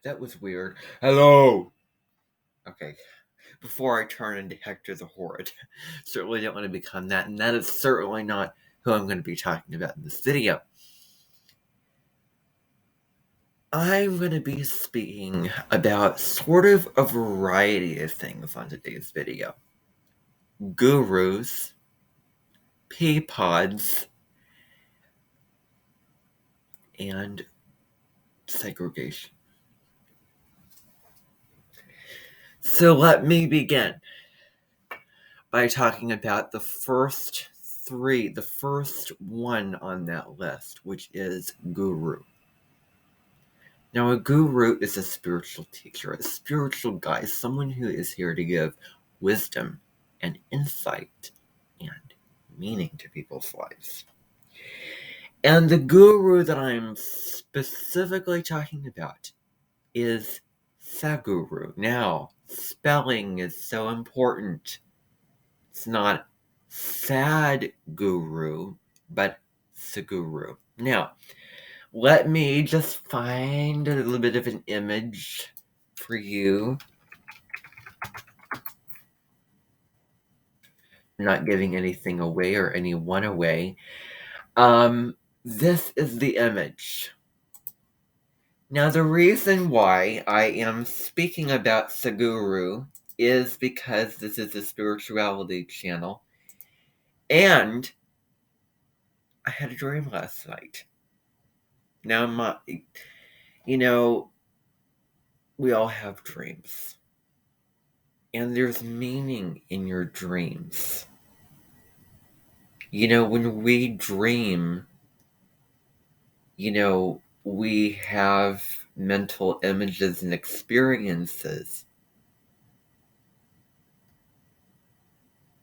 That was weird. Hello! Okay. Before I turn into Hector the Horrid. Certainly don't want to become that, and that is certainly not who I'm going to be talking about in this video. I'm going to be speaking about sort of a variety of things on today's video. Gurus, Pepods, and segregation. So let me begin by talking about the first one on that list, which is guru. Now, a guru is a spiritual teacher, a spiritual guide, someone who is here to give wisdom and insight and meaning to people's lives. And the guru that I'm specifically talking about is Saguru. Now, spelling is so important. It's not sad guru, but Saguru. Now, let me just find a little bit of an image for you. I'm not giving anything away or anyone away. This is the image. Now, the reason why I am speaking about Saguru is because this is a spirituality channel, and I had a dream last night. Now, we all have dreams, and there's meaning in your dreams. When we dream, we have mental images and experiences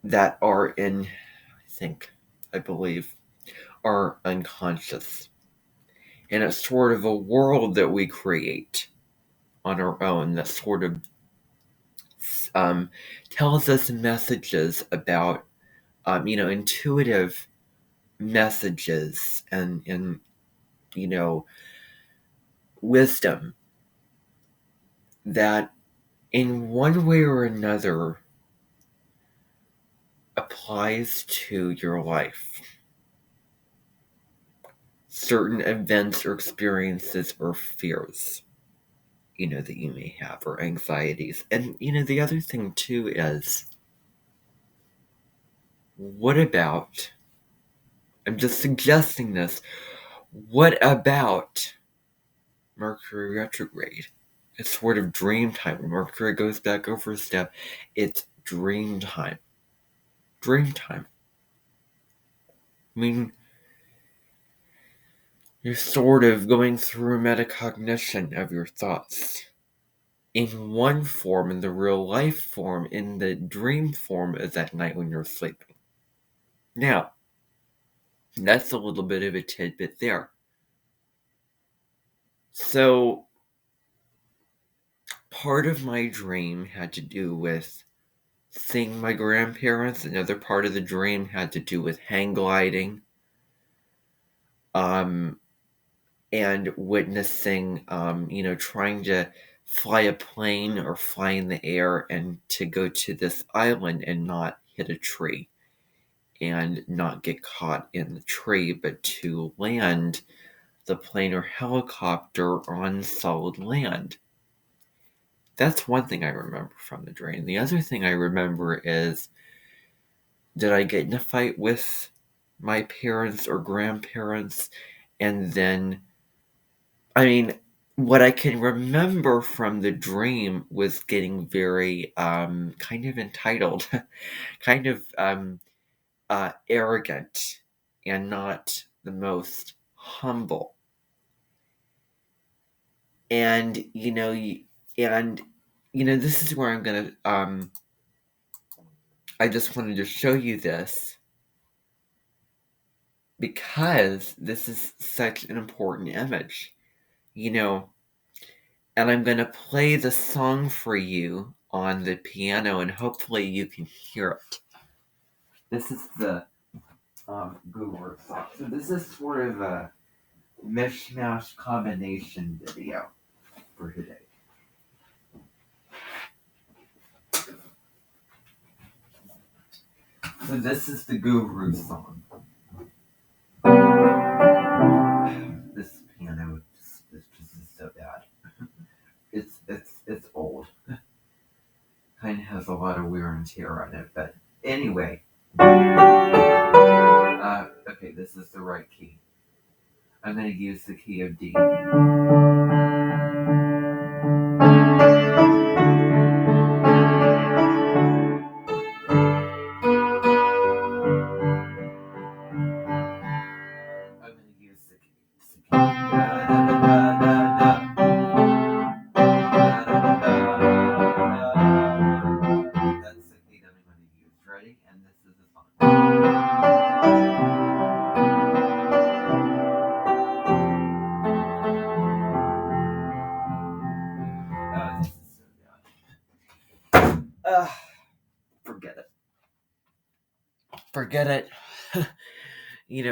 that are I believe, are unconscious. And it's sort of a world that we create on our own that sort of tells us messages about, intuitive messages and wisdom that in one way or another applies to your life. Certain events or experiences or fears, that you may have, or anxieties. And, the other thing too is, what about, I'm just suggesting this, what about Mercury retrograde? It's sort of dream time. When Mercury goes back over a step, it's dream time. Dream time. I mean, you're sort of going through a metacognition of your thoughts. In one form, in the real life form, in the dream form is at night when you're sleeping. Now, that's a little bit of a tidbit there. So, part of my dream had to do with seeing my grandparents. Another part of the dream had to do with hang gliding. And witnessing, trying to fly a plane or fly in the air and to go to this island and not hit a tree and not get caught in the tree, but to land the plane or helicopter on solid land. That's one thing I remember from the dream. The other thing I remember is, did I get in a fight with my parents or grandparents? And then, what I can remember from the dream was getting very kind of entitled, kind of arrogant, and not the most humble. And this is where I'm gonna I just wanted to show you this because this is such an important image, and I'm gonna play the song for you on the piano, and hopefully you can hear it. This is the Google song. So this is sort of a mishmash combination video for today. So this is the Guru song. This piano is just so bad. It's old. Kind of has a lot of wear and tear on it, but anyway. Okay, this is the right key. I'm going to use the key of D. I'm going to use the key. Da, da, da, da, da, da, da, da, da. That's the key that I'm going to use. Ready? And this is the song. This is so bad. Forget it. Forget it.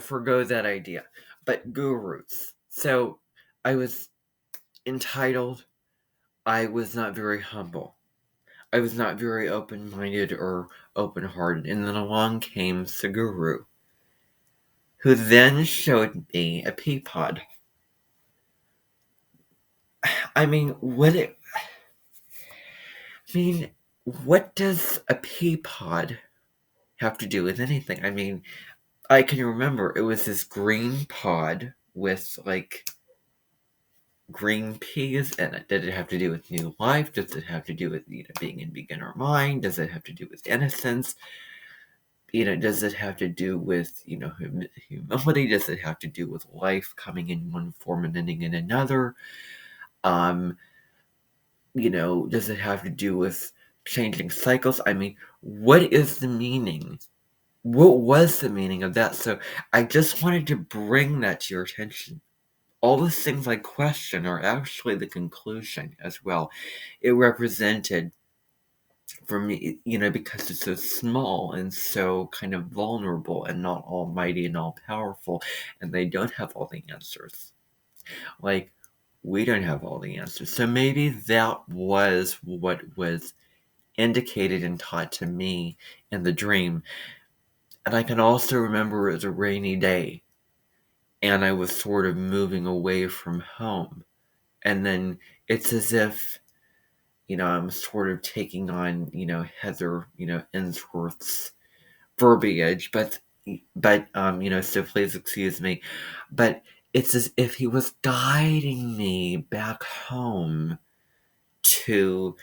Forgo that idea. But gurus. So I was entitled, I was not very humble. I was not very open-minded or open-hearted. And then along came Seguru, who then showed me a Peapod. I mean, what does a Peapod have to do with anything? I mean, I can remember it was this green pod with, like, green peas in it. Did it have to do with new life? Does it have to do with, being in beginner mind? Does it have to do with innocence? Does it have to do with, humility? Does it have to do with life coming in one form and ending in another? Does it have to do with changing cycles? I mean, what is the meaning? What was the meaning of that? So I just wanted to bring that to your attention. All the things I question are actually the conclusion as well. It represented, for me, because it's so small and so kind of vulnerable and not almighty and all powerful, and they don't have all the answers. Like, we don't have all the answers. So maybe that was what was indicated and taught to me in the dream. And I can also remember it was a rainy day, and I was sort of moving away from home. And then it's as if, I'm sort of taking on, Heather, Ensworth's verbiage, so please excuse me. But it's as if he was guiding me back home to,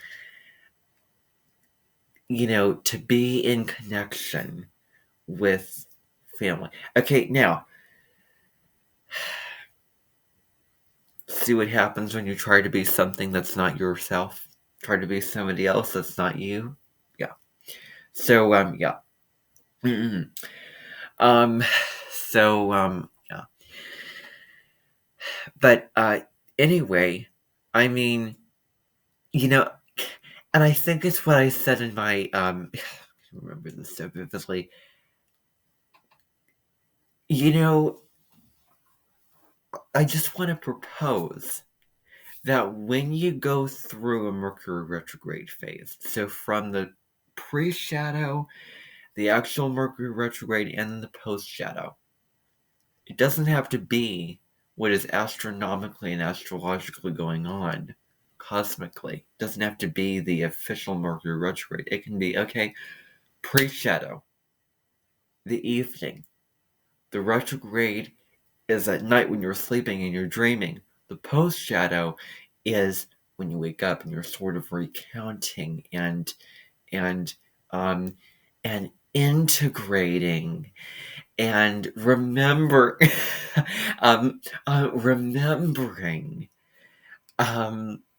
to be in connection with family. Okay, now, see what happens when you try to be something that's not yourself? Try to be somebody else that's not you? Yeah. So, yeah. Mm-mm. Um, yeah. But, anyway, I mean, and I think it's what I said in my, I remember this so vividly. I just want to propose that when you go through a Mercury retrograde phase, so from the pre-shadow, the actual Mercury retrograde, and the post-shadow, it doesn't have to be what is astronomically and astrologically going on cosmically. It doesn't have to be the official Mercury retrograde. It can be, okay, pre-shadow, the evening. The retrograde is at night when you're sleeping and you're dreaming. The post-shadow is when you wake up and you're sort of recounting and um and integrating and remembering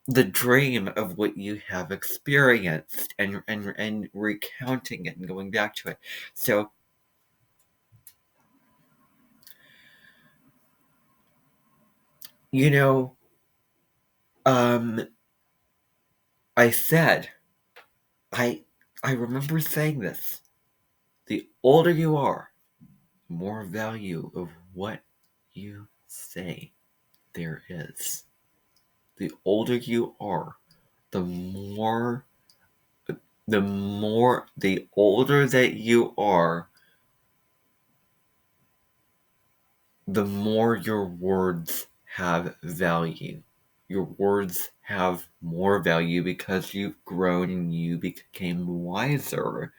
the dream of what you have experienced and recounting it and going back to it. So um I said I I remember saying this. The older you are, the more value of what you say there is. The older you are, the more the older that you are, the more your words have value. Your words have more value because you've grown and you became wiser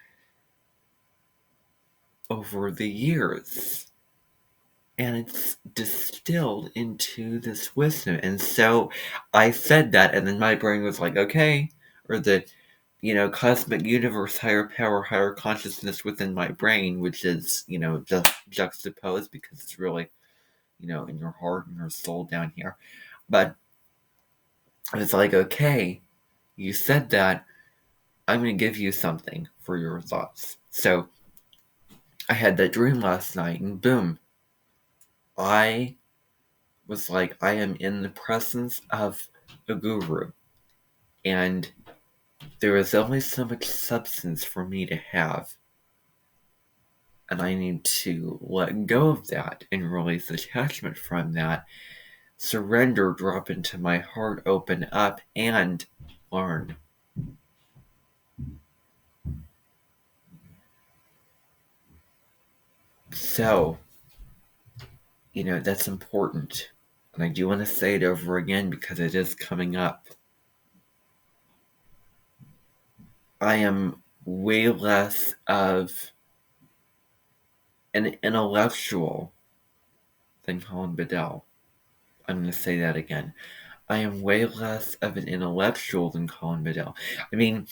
over the years. And it's distilled into this wisdom. And so I said that, and then my brain was like, okay, or the, cosmic universe, higher power, higher consciousness within my brain, which is, just juxtaposed because it's really, in your heart and your soul down here. But it's like, okay, you said that. I'm going to give you something for your thoughts. So I had that dream last night, and boom, I was like, I am in the presence of a guru, and there is only so much substance for me to have, and I need to let go of that and release attachment from that, surrender, drop into my heart, open up, and learn. So, that's important. And I do want to say it over again because it is coming up. I am way less of an intellectual than Colin Bedell. I'm going to say that again. I am way less of an intellectual than Colin Bedell. I mean,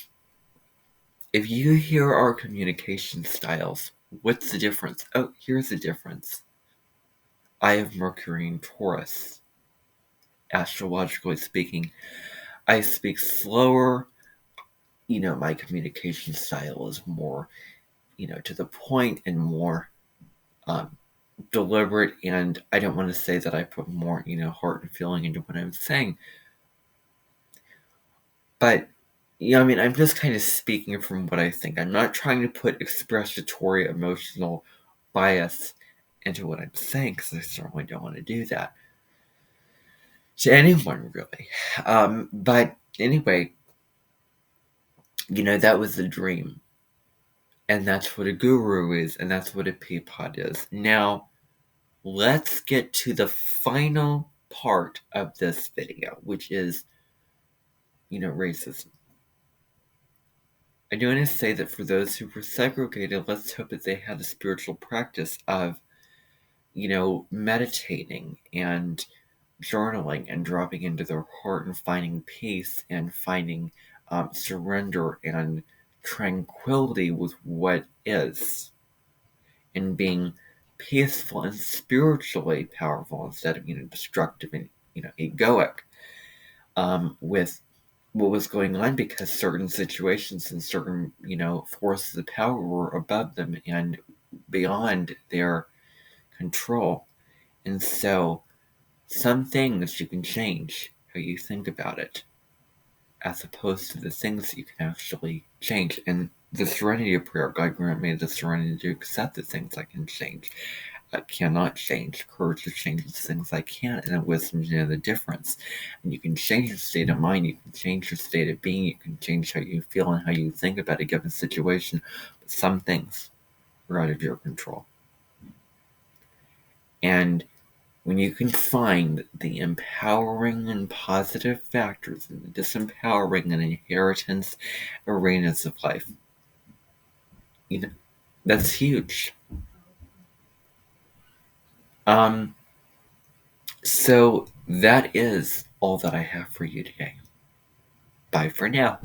if you hear our communication styles, what's the difference? Oh, here's the difference. I have Mercury in Taurus. Astrologically speaking, I speak slower. My communication style is more, to the point and more deliberate. And I don't want to say that I put more, heart and feeling into what I'm saying. But, I'm just kind of speaking from what I think. I'm not trying to put expressatory emotional bias into what I'm saying, because I certainly don't want to do that to anyone, really. But anyway, that was the dream. And that's what a guru is, and that's what a Peapod is. Now, let's get to the final part of this video, which is, racism. I do want to say that for those who were segregated, let's hope that they had a spiritual practice of, meditating and journaling and dropping into their heart and finding peace and finding surrender and tranquility with what is, and being peaceful and spiritually powerful instead of, destructive and, egoic with what was going on, because certain situations and certain, forces of power were above them and beyond their control. And so some things you can change how you think about it, as opposed to the things that you can actually change. And the serenity of prayer, God grant me the serenity to accept the things I can change. I cannot change. Courage to change the things I can, and a wisdom to know the difference. And you can change your state of mind, you can change your state of being, you can change how you feel and how you think about a given situation. But some things are out of your control. And when you can find the empowering and positive factors and the disempowering and inheritance arenas of life, that's huge. So that is all that I have for you today. Bye for now.